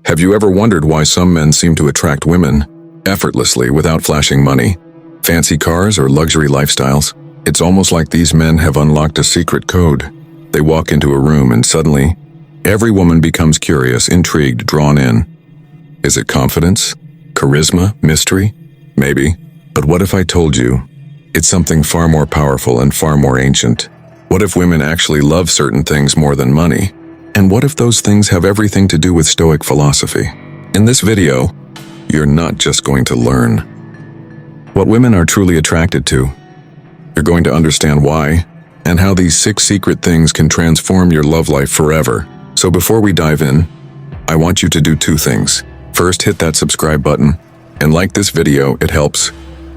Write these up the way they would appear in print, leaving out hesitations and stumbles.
Have you ever wondered why some men seem to attract women effortlessly without flashing money, fancy cars, or luxury lifestyles? It's almost like these men have unlocked a secret code. They walk into a room and suddenly, every woman becomes curious, intrigued, drawn in. Is it confidence? Charisma? Mystery? Maybe. But what if I told you it's something far more powerful and far more ancient? What if women actually love certain things more than money? And what if those things have everything to do with Stoic philosophy? In this video, you're not just going to learn what women are truly attracted to. You're going to understand why and how these 6 secret things can transform your love life forever. So before we dive in, I want you to do 2 things. First, hit that subscribe button and like this video. It helps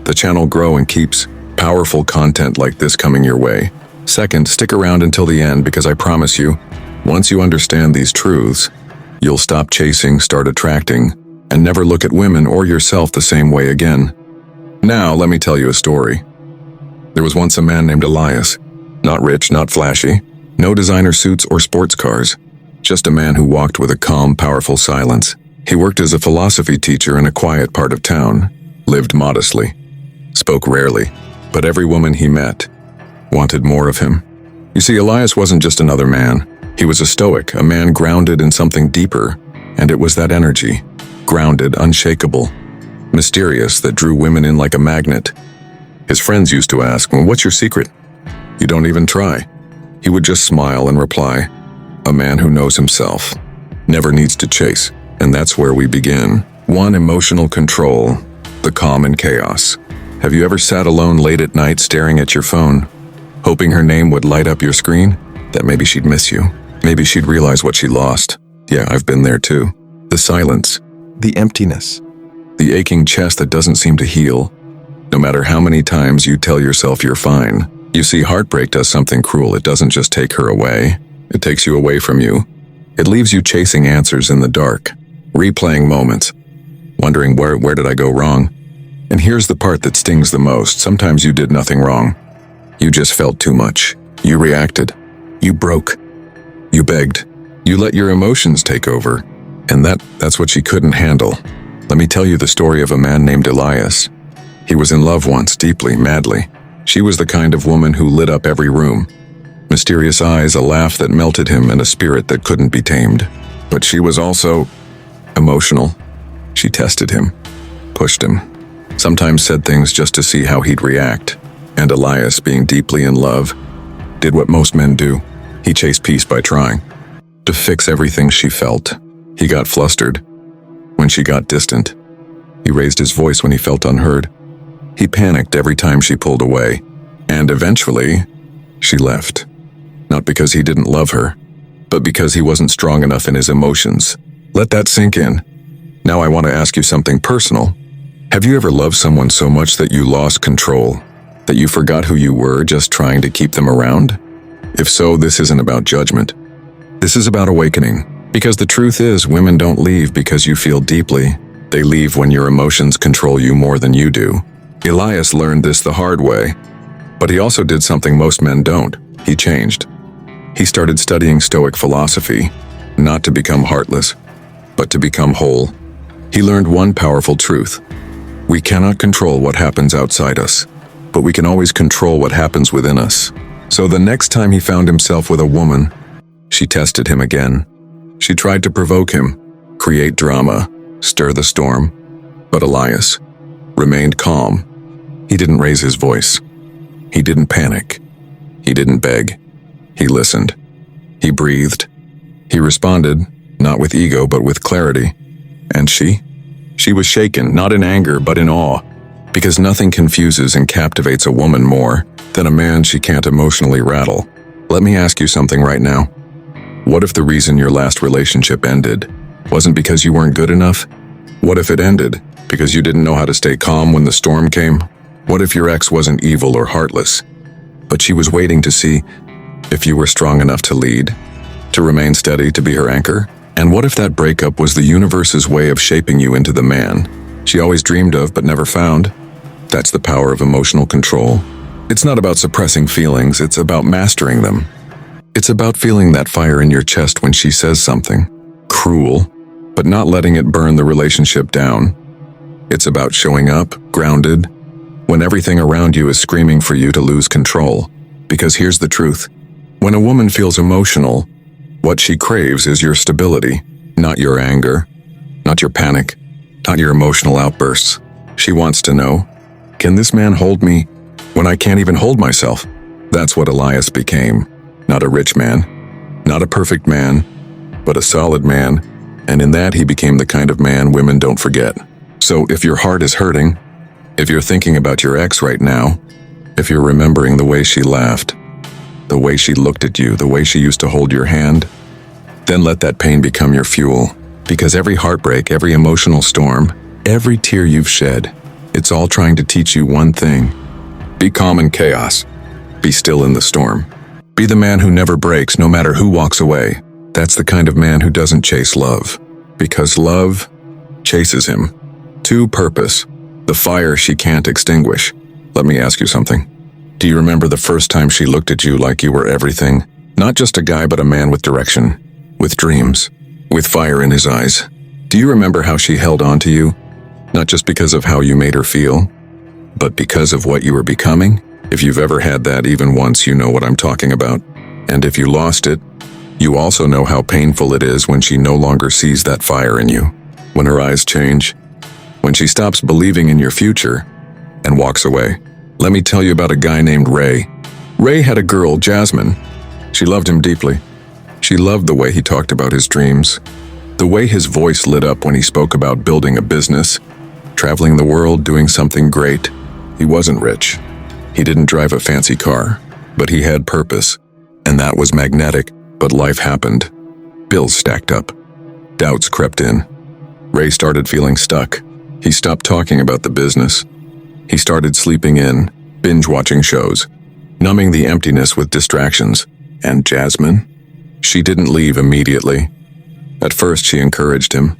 the channel grow and keeps powerful content like this coming your way. Second, stick around until the end because I promise you, once you understand these truths, you'll stop chasing, start attracting, and never look at women or yourself the same way again. Now, let me tell you a story. There was once a man named Elias. Not rich, not flashy, no designer suits or sports cars. Just a man who walked with a calm, powerful silence. He worked as a philosophy teacher in a quiet part of town, lived modestly, spoke rarely, but every woman he met wanted more of him. You see, Elias wasn't just another man. He was a Stoic, a man grounded in something deeper, and it was that energy, grounded, unshakable, mysterious, that drew women in like a magnet. His friends used to ask, "Well, what's your secret?" "You don't even try." He would just smile and reply, "A man who knows himself, never needs to chase." And that's where we begin. 1. Emotional control, the calm in chaos. Have you ever sat alone late at night staring at your phone, hoping her name would light up your screen? That maybe she'd miss you. Maybe she'd realize what she lost. Yeah, I've been there too. The silence, the emptiness, the aching chest that doesn't seem to heal, no matter how many times you tell yourself you're fine. You see, heartbreak does something cruel. It doesn't just take her away. It takes you away from you. It leaves you chasing answers in the dark, replaying moments, wondering where did I go wrong? And here's the part that stings the most. Sometimes you did nothing wrong. You just felt too much. You reacted. You broke. You begged. You let your emotions take over. And that's what she couldn't handle. Let me tell you the story of a man named Elias. He was in love once, deeply, madly. She was the kind of woman who lit up every room. Mysterious eyes, a laugh that melted him, and a spirit that couldn't be tamed. But she was also emotional. She tested him, pushed him, sometimes said things just to see how he'd react. And Elias, being deeply in love, did what most men do. He chased peace by trying to fix everything she felt. He got flustered when she got distant. He raised his voice when he felt unheard. He panicked every time she pulled away. And eventually, she left. Not because he didn't love her, but because he wasn't strong enough in his emotions. Let that sink in. Now I want to ask you something personal. Have you ever loved someone so much that you lost control, that you forgot who you were just trying to keep them around? If so, this isn't about judgment. This is about awakening. Because the truth is, women don't leave because you feel deeply. They leave when your emotions control you more than you do. Elias learned this the hard way, but he also did something most men don't. He changed. He started studying Stoic philosophy, not to become heartless, but to become whole. He learned one powerful truth. We cannot control what happens outside us, but we can always control what happens within us. So the next time he found himself with a woman, she tested him again. She tried to provoke him, create drama, stir the storm. But Elias remained calm. He didn't raise his voice. He didn't panic. He didn't beg. He listened. He breathed. He responded, not with ego, but with clarity. And she was shaken, not in anger, but in awe, because nothing confuses and captivates a woman more than a man she can't emotionally rattle. Let me ask you something right now. What if the reason your last relationship ended wasn't because you weren't good enough? What if it ended because you didn't know how to stay calm when the storm came? What if your ex wasn't evil or heartless, but she was waiting to see if you were strong enough to lead, to remain steady, to be her anchor? And what if that breakup was the universe's way of shaping you into the man she always dreamed of but never found? That's the power of emotional control. It's not about suppressing feelings, it's about mastering them. It's about feeling that fire in your chest when she says something cruel, but not letting it burn the relationship down. It's about showing up, grounded, when everything around you is screaming for you to lose control. Because here's the truth. When a woman feels emotional, what she craves is your stability, not your anger, not your panic, not your emotional outbursts. She wants to know, can this man hold me when I can't even hold myself? That's what Elias became. Not a rich man, not a perfect man, but a solid man, and in that he became the kind of man women don't forget. So if your heart is hurting, if you're thinking about your ex right now, if you're remembering the way she laughed, the way she looked at you, the way she used to hold your hand, then let that pain become your fuel. Because every heartbreak, every emotional storm, every tear you've shed, it's all trying to teach you one thing. Be calm in chaos. Be still in the storm. Be the man who never breaks, no matter who walks away. That's the kind of man who doesn't chase love. Because love chases him. To purpose, the fire she can't extinguish. Let me ask you something. Do you remember the first time she looked at you like you were everything? Not just a guy, but a man with direction, with dreams, with fire in his eyes. Do you remember how she held on to you? Not just because of how you made her feel, but because of what you were becoming? If you've ever had that even once, you know what I'm talking about. And if you lost it, you also know how painful it is when she no longer sees that fire in you. When her eyes change, when she stops believing in your future and walks away. Let me tell you about a guy named Ray. Ray had a girl, Jasmine. She loved him deeply. She loved the way he talked about his dreams, the way his voice lit up when he spoke about building a business, traveling the world, doing something great. He wasn't rich. He didn't drive a fancy car, but he had purpose, and that was magnetic. But life happened. Bills stacked up. Doubts crept in. Ray started feeling stuck. He stopped talking about the business. He started sleeping in, binge-watching shows, numbing the emptiness with distractions. And Jasmine? She didn't leave immediately. At first, she encouraged him.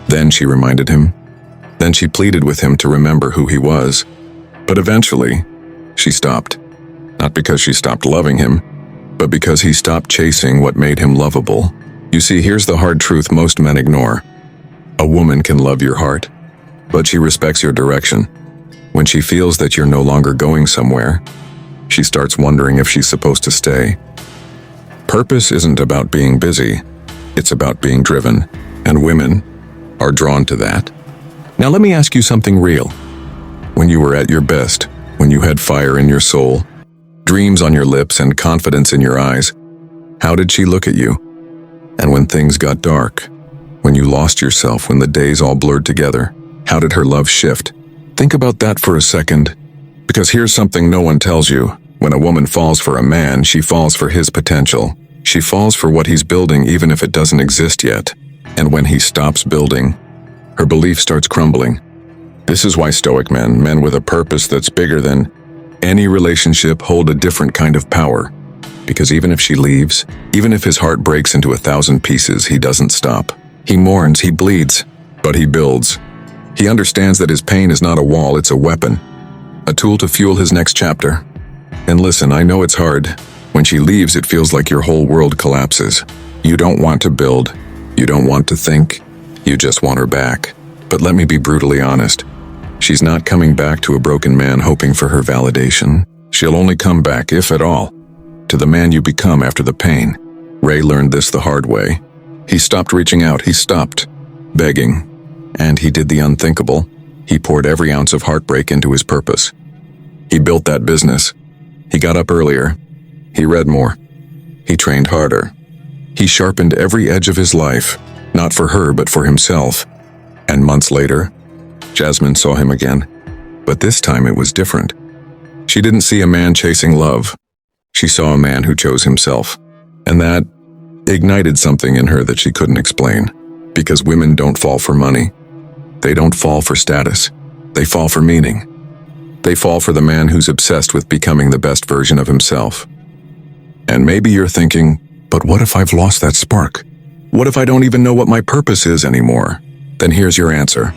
Then she reminded him. Then she pleaded with him to remember who he was. But eventually, she stopped. Not because she stopped loving him, but because he stopped chasing what made him lovable. You see, here's the hard truth most men ignore. A woman can love your heart, but she respects your direction. When she feels that you're no longer going somewhere, she starts wondering if she's supposed to stay. Purpose isn't about being busy, it's about being driven, and women are drawn to that. Now let me ask you something real. When you were at your best, when you had fire in your soul, dreams on your lips and confidence in your eyes, how did she look at you? And when things got dark, when you lost yourself, when the days all blurred together, how did her love shift? Think about that for a second, because here's something no one tells you. When a woman falls for a man, she falls for his potential. She falls for what he's building even if it doesn't exist yet. And when he stops building, her belief starts crumbling. This is why Stoic men with a purpose that's bigger than any relationship, hold a different kind of power. Because even if she leaves, even if his heart breaks into 1,000 pieces, he doesn't stop. He mourns, he bleeds, but he builds. He understands that his pain is not a wall, it's a weapon, a tool to fuel his next chapter. And listen, I know it's hard. When she leaves, it feels like your whole world collapses. You don't want to build, you don't want to think, you just want her back. But let me be brutally honest. She's not coming back to a broken man hoping for her validation. She'll only come back, if at all, to the man you become after the pain. Ray learned this the hard way. He stopped reaching out, he stopped begging. And he did the unthinkable. He poured every ounce of heartbreak into his purpose. He built that business. He got up earlier. He read more. He trained harder. He sharpened every edge of his life, not for her, but for himself. And months later, Jasmine saw him again. But this time it was different. She didn't see a man chasing love. She saw a man who chose himself. And that ignited something in her that she couldn't explain. Because women don't fall for money. They don't fall for status. They fall for meaning. They fall for the man who's obsessed with becoming the best version of himself. And maybe you're thinking, but what if I've lost that spark? What if I don't even know what my purpose is anymore? Then here's your answer.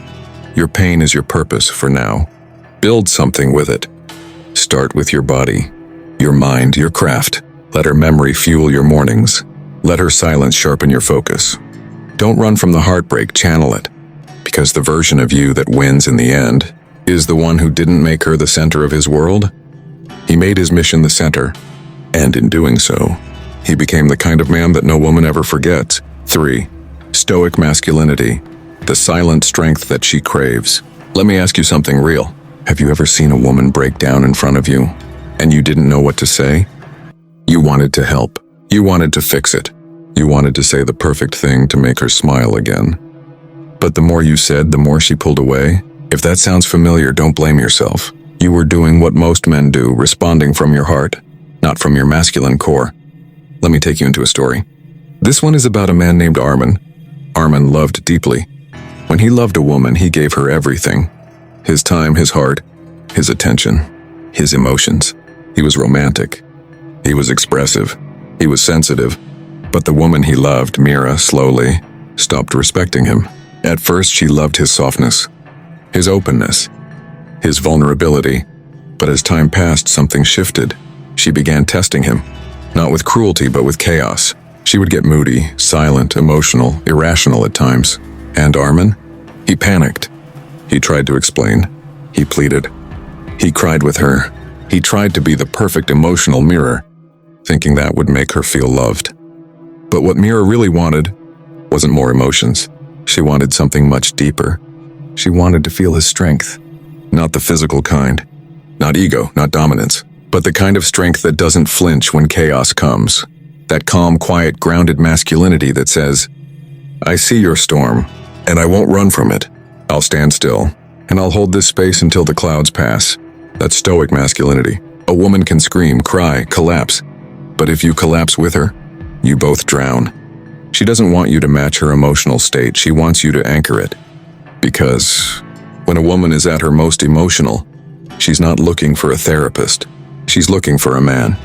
Your pain is your purpose for now. Build something with it. Start with your body, your mind, your craft. Let her memory fuel your mornings. Let her silence sharpen your focus. Don't run from the heartbreak, channel it. Because the version of you that wins in the end is the one who didn't make her the center of his world. He made his mission the center, and in doing so, he became the kind of man that no woman ever forgets. 3. Stoic masculinity, the silent strength that she craves. Let me ask you something real. Have you ever seen a woman break down in front of you, and you didn't know what to say? You wanted to help. You wanted to fix it. You wanted to say the perfect thing to make her smile again. But the more you said, the more she pulled away. If that sounds familiar, don't blame yourself. You were doing what most men do, responding from your heart, not from your masculine core. Let me take you into a story. This one is about a man named Armin. Armin loved deeply. When he loved a woman, he gave her everything. His time, his heart, his attention, his emotions. He was romantic. He was expressive. He was sensitive. But the woman he loved, Mira, slowly stopped respecting him. At first, she loved his softness, his openness, his vulnerability. But as time passed, something shifted. She began testing him, not with cruelty, but with chaos. She would get moody, silent, emotional, irrational at times. And Armin? He panicked. He tried to explain. He pleaded. He cried with her. He tried to be the perfect emotional mirror, thinking that would make her feel loved. But what Mira really wanted wasn't more emotions. She wanted something much deeper. She wanted to feel his strength. Not the physical kind. Not ego, not dominance. But the kind of strength that doesn't flinch when chaos comes. That calm, quiet, grounded masculinity that says, I see your storm, and I won't run from it. I'll stand still, and I'll hold this space until the clouds pass. That's stoic masculinity. A woman can scream, cry, collapse. But if you collapse with her, you both drown. She doesn't want you to match her emotional state. She wants you to anchor it. Because when a woman is at her most emotional, she's not looking for a therapist. She's looking for a man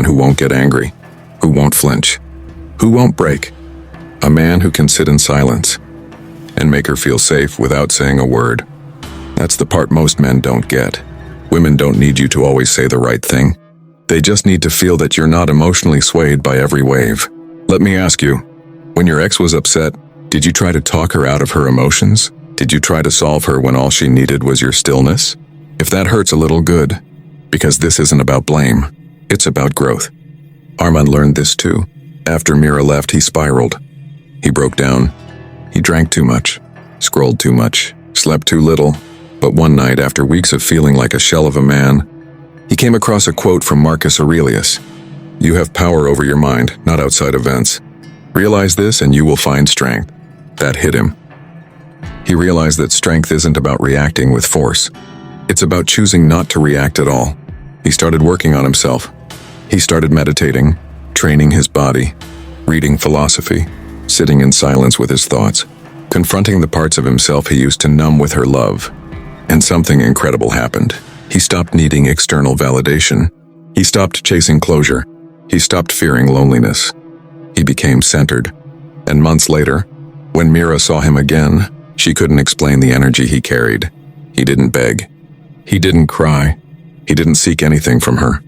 who won't get angry, who won't flinch, who won't break. A man who can sit in silence and make her feel safe without saying a word. That's the part most men don't get. Women don't need you to always say the right thing. They just need to feel that you're not emotionally swayed by every wave. Let me ask you, when your ex was upset, did you try to talk her out of her emotions? Did you try to solve her when all she needed was your stillness? If that hurts a little, good. Because this isn't about blame. It's about growth. Armin learned this too. After Mira left, he spiraled. He broke down. He drank too much, scrolled too much, slept too little. But one night, after weeks of feeling like a shell of a man, he came across a quote from Marcus Aurelius. You have power over your mind, not outside events. Realize this and you will find strength. That hit him. He realized that strength isn't about reacting with force. It's about choosing not to react at all. He started working on himself. He started meditating, training his body, reading philosophy, sitting in silence with his thoughts, confronting the parts of himself he used to numb with her love. And something incredible happened. He stopped needing external validation. He stopped chasing closure. He stopped fearing loneliness. He became centered. And months later, when Mira saw him again, she couldn't explain the energy he carried. He didn't beg. He didn't cry. He didn't seek anything from her.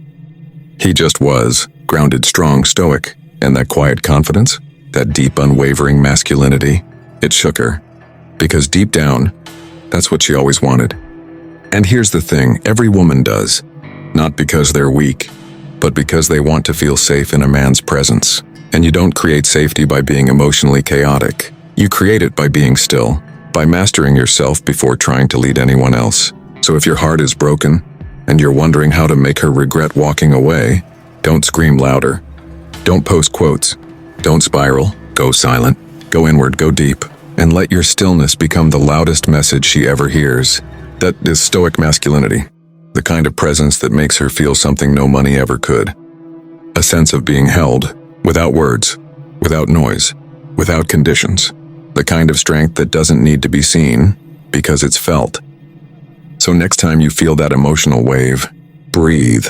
He just was, grounded, strong, stoic. And that quiet confidence, that deep, unwavering masculinity, it shook her. Because deep down, that's what she always wanted. And here's the thing, every woman does. Not because they're weak, but because they want to feel safe in a man's presence. And you don't create safety by being emotionally chaotic. You create it by being still, by mastering yourself before trying to lead anyone else. So if your heart is broken, and you're wondering how to make her regret walking away, don't scream louder. Don't post quotes. Don't spiral. Go silent. Go inward. Go deep. And let your stillness become the loudest message she ever hears. That is stoic masculinity. The kind of presence that makes her feel something no money ever could. A sense of being held, without words, without noise, without conditions. The kind of strength that doesn't need to be seen, because it's felt. So next time you feel that emotional wave, breathe.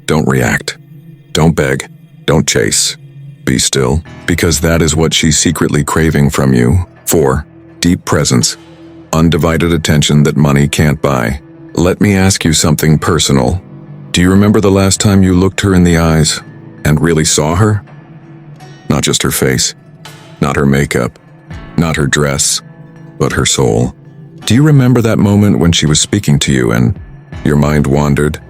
Don't react. Don't beg. Don't chase. Be still, because that is what she's secretly craving from you. 4. Deep presence. Undivided attention that money can't buy. Let me ask you something personal. Do you remember the last time you looked her in the eyes and really saw her? Not just her face, not her makeup, Not her dress, but her soul. Do you remember that moment when she was speaking to you and your mind wandered?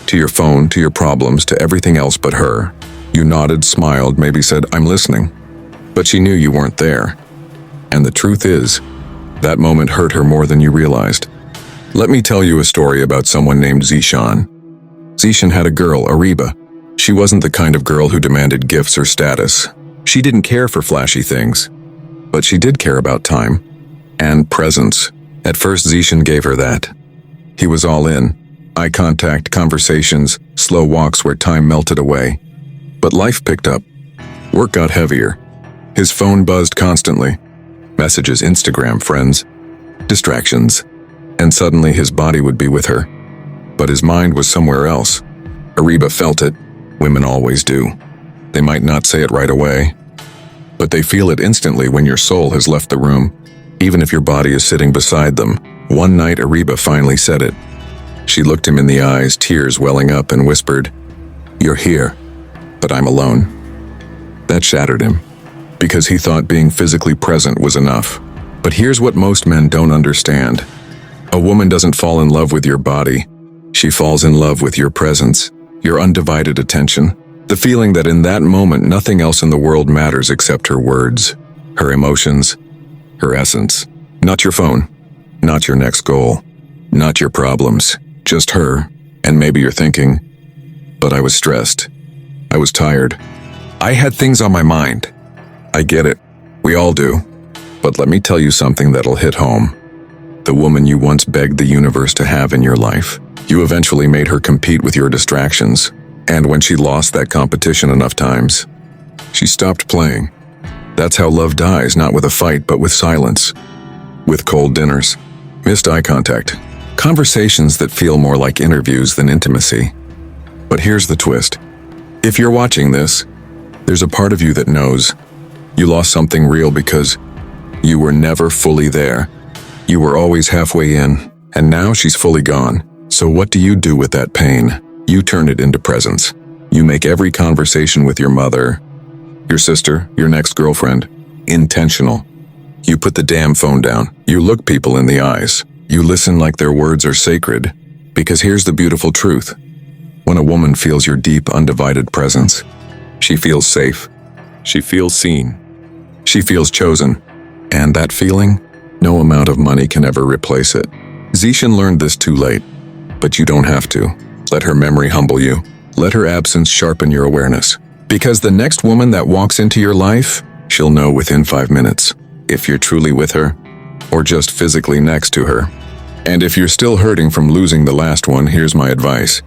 To your phone, to your problems, to everything else but her. You nodded, smiled, maybe said, "I'm listening." But she knew you weren't there. And the truth is, that moment hurt her more than you realized. Let me tell you a story about someone named Zishan. Zishan had a girl, Ariba. She wasn't the kind of girl who demanded gifts or status. She didn't care for flashy things. But she did care about time and presence. At first, Zishan gave her that. He was all in. Eye contact, conversations, slow walks where time melted away. But life picked up. Work got heavier. His phone buzzed constantly. Messages, Instagram, friends, distractions. And suddenly his body would be with her. But his mind was somewhere else. Ariba felt it. Women always do. They might not say it right away, but they feel it instantly when your soul has left the room, even if your body is sitting beside them. One night, Ariba finally said it. She looked him in the eyes, tears welling up, and whispered, "You're here, but I'm alone." That shattered him, because he thought being physically present was enough. But here's what most men don't understand. A woman doesn't fall in love with your body. She falls in love with your presence, your undivided attention. The feeling that in that moment nothing else in the world matters except her words, her emotions, her essence. Not your phone, not your next goal, not your problems, just her. And maybe you're thinking, "But I was stressed. I was tired. I had things on my mind." I get it. We all do. But let me tell you something that'll hit home. The woman you once begged the universe to have in your life, you eventually made her compete with your distractions. And when she lost that competition enough times, she stopped playing. That's how love dies, not with a fight, but with silence. With cold dinners, missed eye contact, conversations that feel more like interviews than intimacy. But here's the twist. If you're watching this, there's a part of you that knows you lost something real because you were never fully there. You were always halfway in, and now she's fully gone. So what do you do with that pain? You turn it into presence. You make every conversation with your mother, your sister, your next girlfriend, intentional. You put the damn phone down. You look people in the eyes. You listen like their words are sacred. Because here's the beautiful truth. When a woman feels your deep, undivided presence, she feels safe. She feels seen. She feels chosen. And that feeling, no amount of money can ever replace it. Zishan learned this too late, but you don't have to. Let her memory humble you. Let her absence sharpen your awareness. Because the next woman that walks into your life, she'll know within 5 minutes if you're truly with her or just physically next to her. And if you're still hurting from losing the last one, here's my advice.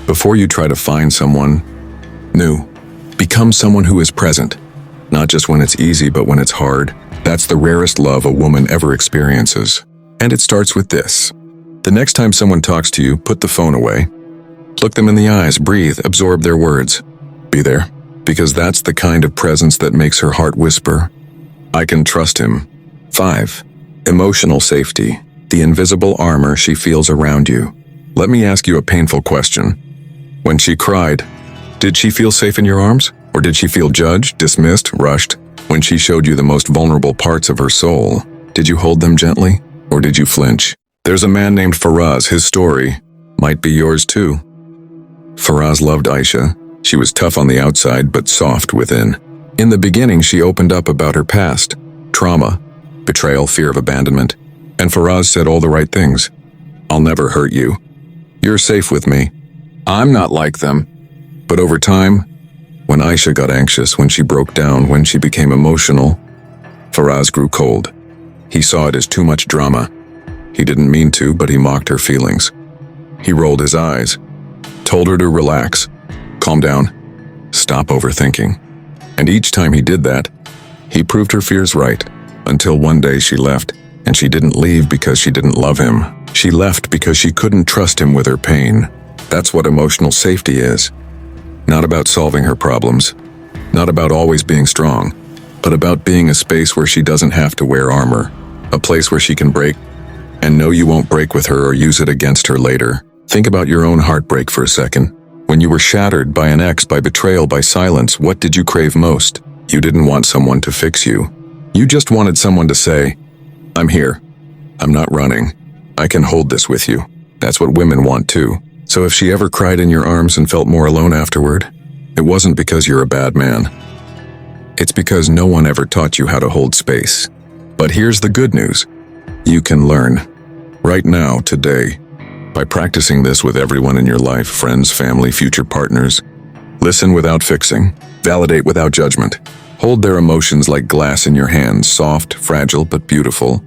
Before you try to find someone new, become someone who is present. Not just when it's easy, but when it's hard. That's the rarest love a woman ever experiences. And it starts with this. The next time someone talks to you, put the phone away. Look them in the eyes, breathe, absorb their words. Be there, because that's the kind of presence that makes her heart whisper, "I can trust him." 5. Emotional safety, the invisible armor she feels around you. Let me ask you a painful question. When she cried, did she feel safe in your arms? Or did she feel judged, dismissed, rushed? When she showed you the most vulnerable parts of her soul, did you hold them gently? Or did you flinch? There's a man named Faraz. His story might be yours too. Faraz loved Aisha. She was tough on the outside, but soft within. In the beginning, she opened up about her past, trauma, betrayal, fear of abandonment. And Faraz said all the right things. "I'll never hurt you. You're safe with me. I'm not like them." But over time, when Aisha got anxious, when she broke down, when she became emotional, Faraz grew cold. He saw it as too much drama. He didn't mean to, but he mocked her feelings. He rolled his eyes, told her to relax, calm down, stop overthinking. And each time he did that, he proved her fears right, until one day she left. And she didn't leave because she didn't love him. She left because she couldn't trust him with her pain. That's what emotional safety is. Not about solving her problems, not about always being strong, but about being a space where she doesn't have to wear armor, a place where she can break and know you won't break with her or use it against her later. Think about your own heartbreak for a second. When you were shattered by an ex, by betrayal, by silence, what did you crave most? You didn't want someone to fix you. You just wanted someone to say, "I'm here. I'm not running. I can hold this with you." That's what women want too. So if she ever cried in your arms and felt more alone afterward, it wasn't because you're a bad man. It's because no one ever taught you how to hold space. But here's the good news. You can learn. Right now, today. By practicing this with everyone in your life, friends, family, future partners. Listen without fixing. Validate without judgment. Hold their emotions like glass in your hands, soft, fragile, but beautiful.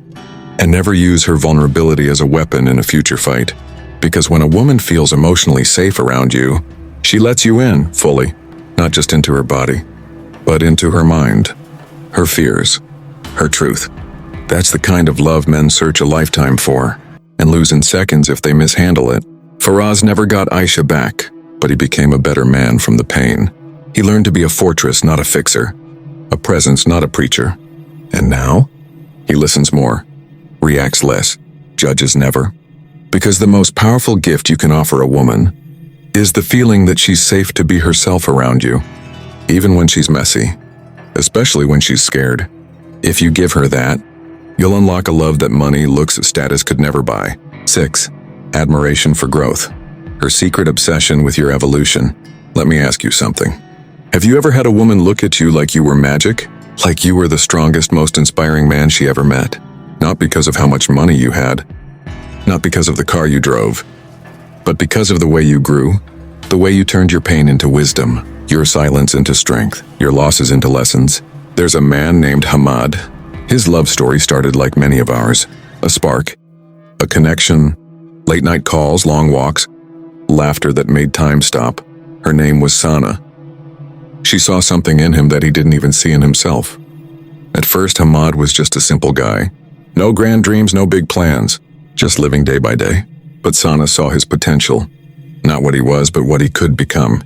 And never use her vulnerability as a weapon in a future fight. Because when a woman feels emotionally safe around you, she lets you in fully, not just into her body, but into her mind, her fears, her truth. That's the kind of love men search a lifetime for, and lose in seconds if they mishandle it. Faraz never got Aisha back, but he became a better man from the pain. He learned to be a fortress, not a fixer, a presence, not a preacher. And now, he listens more, reacts less, judges never. Because the most powerful gift you can offer a woman is the feeling that she's safe to be herself around you, even when she's messy, especially when she's scared. If you give her that, you'll unlock a love that money, looks, status could never buy. 6. Admiration for growth. Her secret obsession with your evolution. Let me ask you something. Have you ever had a woman look at you like you were magic? Like you were the strongest, most inspiring man she ever met? Not because of how much money you had, not because of the car you drove, but because of the way you grew, the way you turned your pain into wisdom, your silence into strength, your losses into lessons. There's a man named Hamad. His love story started like many of ours. A spark, a connection, late night calls, long walks, laughter that made time stop. Her name was Sana. She saw something in him that he didn't even see in himself. At first, Hamad was just a simple guy. No grand dreams, no big plans, just living day by day. But Sana saw his potential. Not what he was, but what he could become.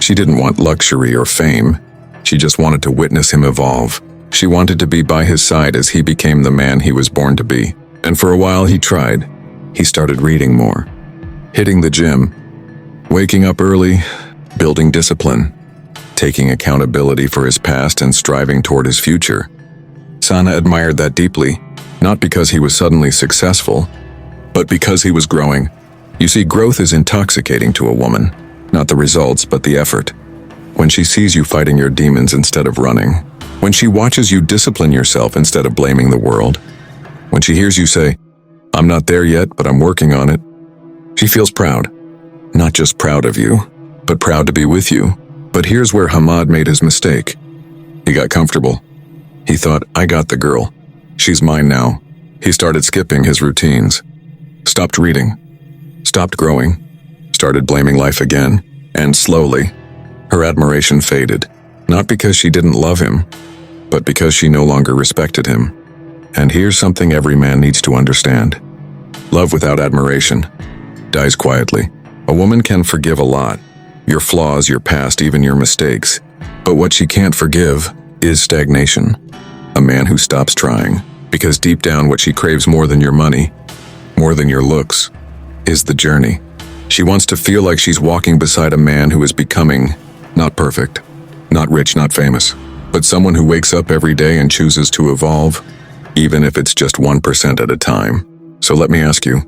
She didn't want luxury or fame. She just wanted to witness him evolve. She wanted to be by his side as he became the man he was born to be. And for a while he tried. He started reading more, hitting the gym, waking up early, building discipline, taking accountability for his past and striving toward his future. Sana admired that deeply, not because he was suddenly successful, but because he was growing. You see, growth is intoxicating to a woman, not the results, but the effort. When she sees you fighting your demons instead of running, when she watches you discipline yourself instead of blaming the world, when she hears you say, "I'm not there yet, but I'm working on it," she feels proud. Not just proud of you, but proud to be with you. But here's where Hamad made his mistake. He got comfortable. He thought, "I got the girl. She's mine now." He started skipping his routines, stopped reading, stopped growing, started blaming life again, and slowly, her admiration faded. Not because she didn't love him, but because she no longer respected him. And here's something every man needs to understand. Love without admiration dies quietly. A woman can forgive a lot, your flaws, your past, even your mistakes. But what she can't forgive is stagnation. A man who stops trying, because deep down what she craves more than your money, more than your looks, is the journey. She wants to feel like she's walking beside a man who is becoming, not perfect, not rich, not famous, but someone who wakes up every day and chooses to evolve, even if it's just 1% at a time. So let me ask you,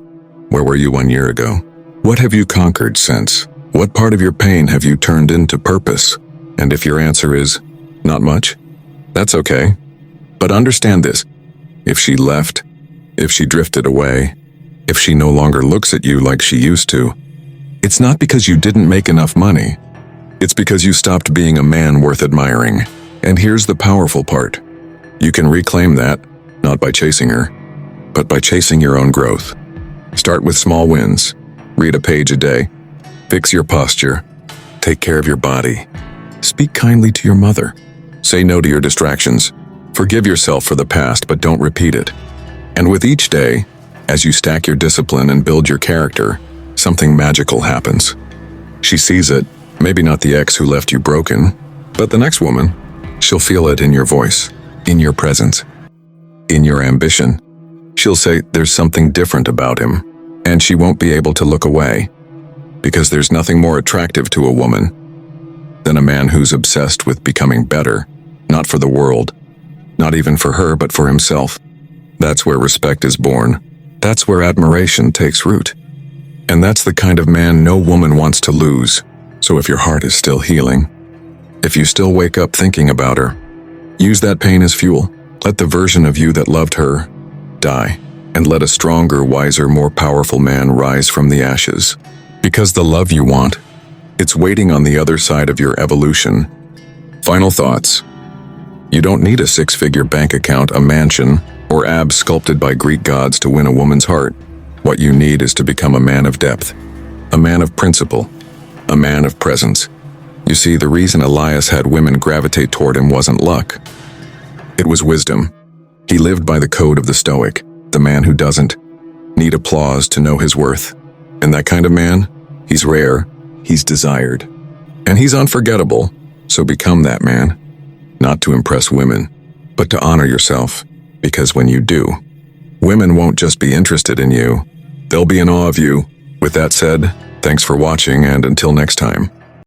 where were you 1 year ago? What have you conquered since? What part of your pain have you turned into purpose? And if your answer is, not much, that's okay. But understand this, if she left, if she drifted away, if she no longer looks at you like she used to, it's not because you didn't make enough money. It's because you stopped being a man worth admiring. And here's the powerful part. You can reclaim that, not by chasing her, but by chasing your own growth. Start with small wins. Read a page a day. Fix your posture. Take care of your body. Speak kindly to your mother. Say no to your distractions. Forgive yourself for the past, but don't repeat it. And with each day, as you stack your discipline and build your character, something magical happens. She sees it, maybe not the ex who left you broken, but the next woman. She'll feel it in your voice, in your presence, in your ambition. She'll say, "There's something different about him," and she won't be able to look away. Because there's nothing more attractive to a woman than a man who's obsessed with becoming better, not for the world, Not even for her, but for himself. That's where respect is born. That's where admiration takes root. And that's the kind of man no woman wants to lose. So if your heart is still healing, if you still wake up thinking about her, use that pain as fuel. Let the version of you that loved her die, and let a stronger, wiser, more powerful man rise from the ashes. Because the love you want, it's waiting on the other side of your evolution. Final thoughts. You don't need a six-figure bank account, a mansion, or abs sculpted by Greek gods to win a woman's heart. What you need is to become a man of depth, a man of principle, a man of presence. You see, the reason Elias had women gravitate toward him wasn't luck. It was wisdom. He lived by the code of the Stoic, the man who doesn't need applause to know his worth. And that kind of man, he's rare, he's desired, and he's unforgettable. So become that man, not to impress women, but to honor yourself. Because when you do, women won't just be interested in you, they'll be in awe of you. With that said, thanks for watching, and until next time.